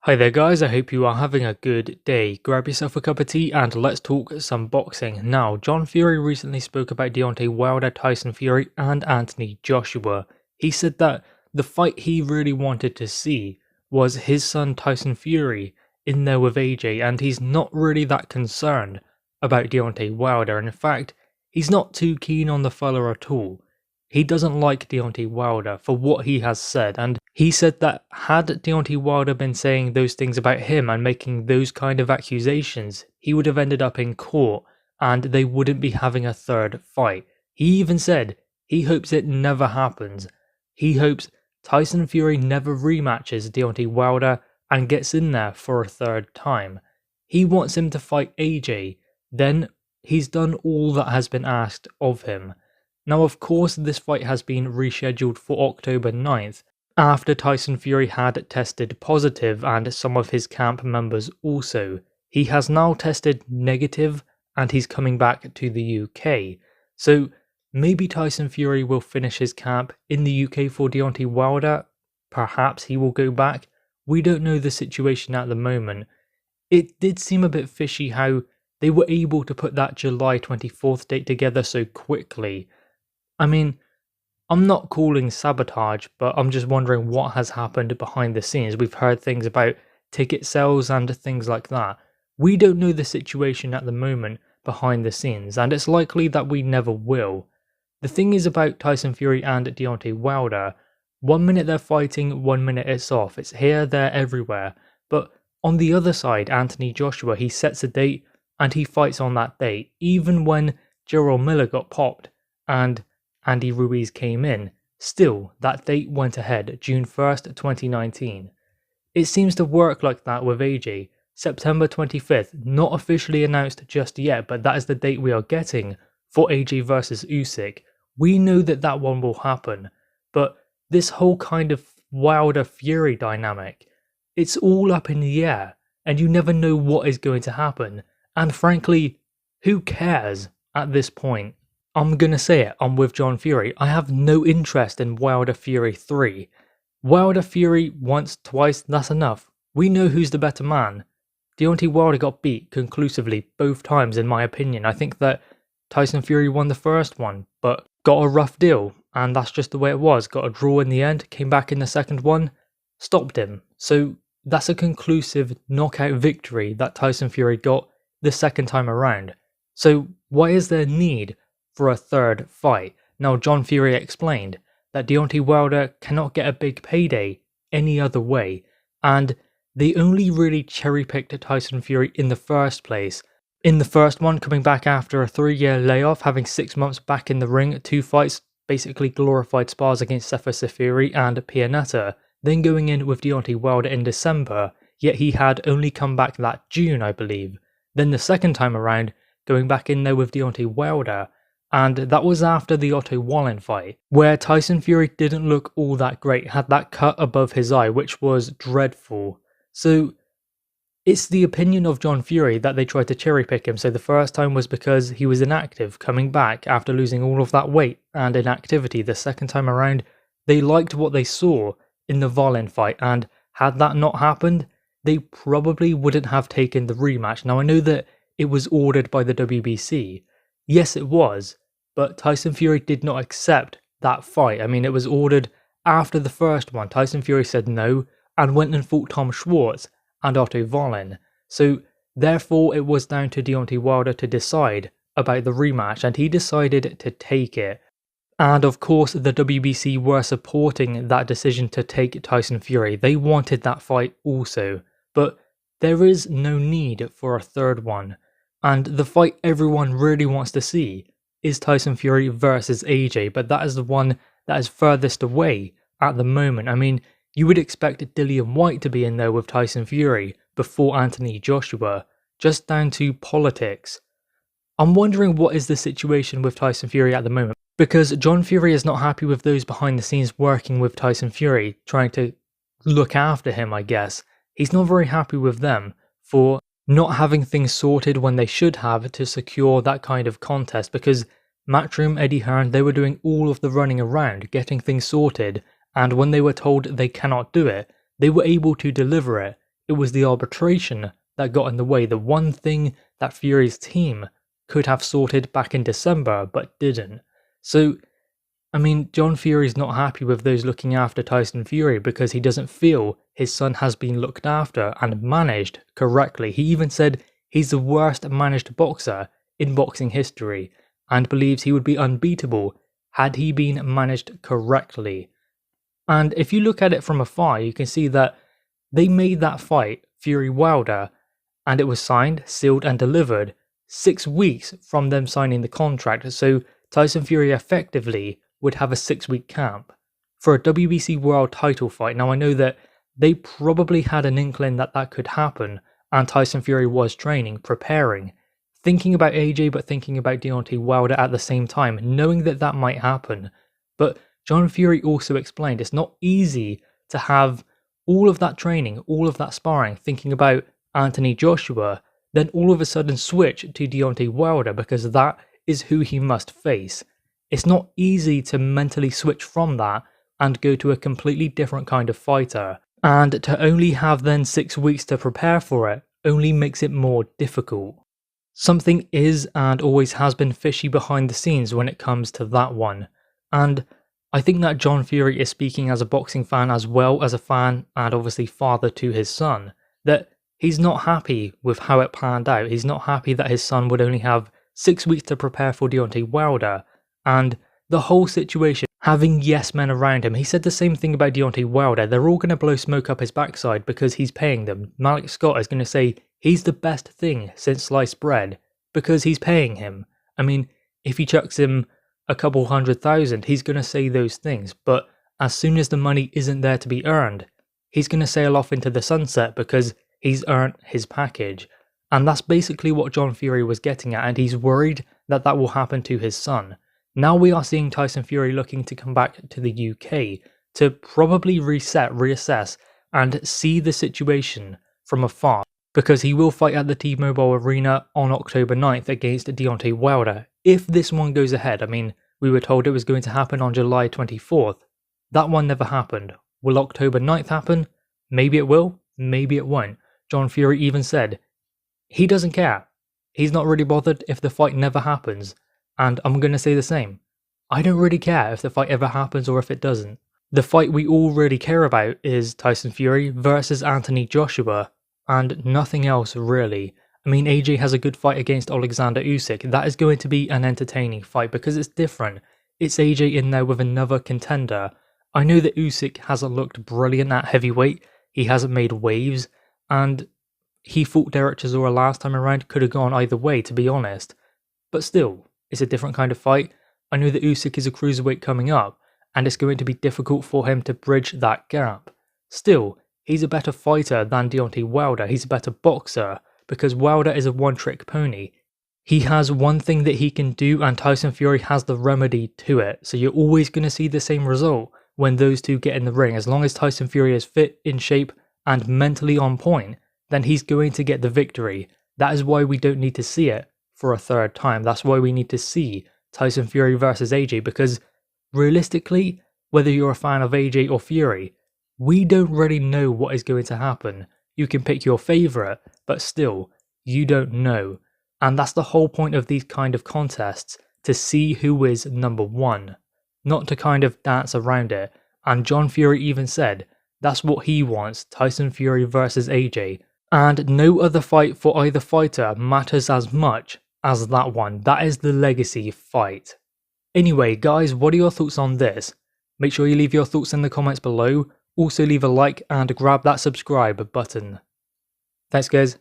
Hi there guys, I hope you are having a good day. Grab yourself a cup of tea and let's talk some boxing. Now, John Fury recently spoke about Deontay Wilder, Tyson Fury and Anthony Joshua. He said that the fight he really wanted to see was his son Tyson Fury in there with AJ, and he's not really that concerned about Deontay Wilder. And in fact, he's not too keen on the fella at all. He doesn't like Deontay Wilder for what he has said, and he said that had Deontay Wilder been saying those things about him and making those kind of accusations, he would have ended up in court and they wouldn't be having a third fight. He even said he hopes it never happens. He hopes Tyson Fury never rematches Deontay Wilder and gets in there for a third time. He wants him to fight AJ, then he's done all that has been asked of him. Now, of course, this fight has been rescheduled for October 9th, after Tyson Fury had tested positive and some of his camp members also. He has now tested negative and he's coming back to the UK. So maybe Tyson Fury will finish his camp in the UK for Deontay Wilder. Perhaps he will go back. We don't know the situation at the moment. It did seem a bit fishy how they were able to put that July 24th date together so quickly. I mean, I'm not calling sabotage, but I'm just wondering what has happened behind the scenes. We've heard things about ticket sales and things like that. We don't know the situation at the moment behind the scenes, and it's likely that we never will. The thing is about Tyson Fury and Deontay Wilder, 1 minute they're fighting, 1 minute it's off. It's here, there, everywhere. But on the other side, Anthony Joshua, he sets a date and he fights on that date, even when Gerald Miller got popped and Andy Ruiz came in. Still, that date went ahead, June 1st, 2019. It seems to work like that with AJ. September 25th, not officially announced just yet, but that is the date we are getting for AJ versus Usyk. We know that that one will happen, but this whole kind of Wilder Fury dynamic, it's all up in the air, and you never know what is going to happen. And frankly, who cares at this point? I'm gonna say it, I'm with John Fury. I have no interest in Wilder Fury 3. Wilder Fury once, twice, that's enough. We know who's the better man. Deontay Wilder got beat conclusively both times in my opinion. I think that Tyson Fury won the first one, but got a rough deal, and that's just the way it was. Got a draw in the end, came back in the second one, stopped him. So that's a conclusive knockout victory that Tyson Fury got the second time around. So why is there need for a third fight? Now, John Fury explained that Deontay Wilder cannot get a big payday any other way, and they only really cherry-picked Tyson Fury in the first place. In the first one, coming back after a 3-year layoff, having 6 months back in the ring, 2 fights, basically glorified spars against Sefer Seferi and Pianeta, then going in with Deontay Wilder in December, yet he had only come back that June, I believe. Then the second time around, going back in there with Deontay Wilder, and that was after the Otto Wallin fight, where Tyson Fury didn't look all that great, had that cut above his eye, which was dreadful. So it's the opinion of John Fury that they tried to cherry pick him. So the first time was because he was inactive, coming back after losing all of that weight and inactivity. The second time around, they liked what they saw in the Wallin fight, and had that not happened, they probably wouldn't have taken the rematch. Now, I know that it was ordered by the WBC. Yes, it was. But Tyson Fury did not accept that fight. I mean, it was ordered after the first one. Tyson Fury said no and went and fought Tom Schwartz and Otto Wallin. So therefore, it was down to Deontay Wilder to decide about the rematch, and he decided to take it. And of course, the WBC were supporting that decision to take Tyson Fury. They wanted that fight also. But there is no need for a third one. And the fight everyone really wants to see is Tyson Fury versus AJ, but that is the one that is furthest away at the moment. I mean, you would expect Dillian Whyte to be in there with Tyson Fury before Anthony Joshua, just down to politics. I'm wondering what is the situation with Tyson Fury at the moment, because John Fury is not happy with those behind the scenes working with Tyson Fury, trying to look after him, I guess. He's not very happy with them for not having things sorted when they should have to secure that kind of contest, because Matchroom, Eddie Hearn, they were doing all of the running around, getting things sorted, and when they were told they cannot do it, they were able to deliver it. It it was the arbitration that got in the way, the one thing that Fury's team could have sorted back in December but didn't. So, I mean, John Fury's not happy with those looking after Tyson Fury because he doesn't feel his son has been looked after and managed correctly. He even said he's the worst managed boxer in boxing history and believes he would be unbeatable had he been managed correctly. And if you look at it from afar, you can see that they made that fight, Fury-Wilder, and it was signed, sealed and delivered 6 weeks from them signing the contract. So Tyson Fury effectively would have a 6-week camp for a WBC world title fight. Now I know that they probably had an inkling that that could happen, and Tyson Fury was training, preparing, thinking about AJ but thinking about Deontay Wilder at the same time, knowing that that might happen. But John Fury also explained it's not easy to have all of that training, all of that sparring, thinking about Anthony Joshua, then all of a sudden switch to Deontay Wilder because that is who he must face. It's not easy to mentally switch from that and go to a completely different kind of fighter. And to only have then 6 weeks to prepare for it only makes it more difficult. Something is and always has been fishy behind the scenes when it comes to that one. And I think that John Fury is speaking as a boxing fan as well as a fan and obviously father to his son, that he's not happy with how it planned out. He's not happy that his son would only have 6 weeks to prepare for Deontay Wilder, and the whole situation, having yes men around him. He said the same thing about Deontay Wilder. They're all going to blow smoke up his backside because he's paying them. Malik Scott is going to say he's the best thing since sliced bread because he's paying him. I mean, if he chucks him a couple 100,000, he's going to say those things. But as soon as the money isn't there to be earned, he's going to sail off into the sunset because he's earned his package. And that's basically what John Fury was getting at, and he's worried that that will happen to his son. Now we are seeing Tyson Fury looking to come back to the UK to probably reset, reassess, and see the situation from afar, because he will fight at the T-Mobile Arena on October 9th against Deontay Wilder. If this one goes ahead, I mean, we were told it was going to happen on July 24th. That one never happened. Will October 9th happen? Maybe it will, maybe it won't. John Fury even said he doesn't care. He's not really bothered if the fight never happens. And I'm going to say the same. I don't really care if the fight ever happens or if it doesn't. The fight we all really care about is Tyson Fury versus Anthony Joshua, and nothing else really. I mean, AJ has a good fight against Alexander Usyk. That is going to be an entertaining fight because it's different. It's AJ in there with another contender. I know that Usyk hasn't looked brilliant at heavyweight. He hasn't made waves, and he fought Derek Chisora last time around. Could have gone either way, to be honest. But still, it's a different kind of fight. I know that Usyk is a cruiserweight coming up, and it's going to be difficult for him to bridge that gap. Still, he's a better fighter than Deontay Wilder. He's a better boxer, because Wilder is a one-trick pony. He has one thing that he can do, and Tyson Fury has the remedy to it. So you're always going to see the same result when those two get in the ring. As long as Tyson Fury is fit, in shape, and mentally on point, then he's going to get the victory. That is why we don't need to see it for a third time. That's why we need to see Tyson Fury versus AJ, because realistically, whether you're a fan of AJ or Fury, we don't really know what is going to happen. You can pick your favourite, but still, you don't know. And that's the whole point of these kind of contests, to see who is number one, not to kind of dance around it. And John Fury even said that's what he wants, Tyson Fury versus AJ. And no other fight for either fighter matters as much as that one. That is the legacy fight. Anyway, guys, what are your thoughts on this? Make sure you leave your thoughts in the comments below. Also leave a like and grab that subscribe button. Thanks, guys.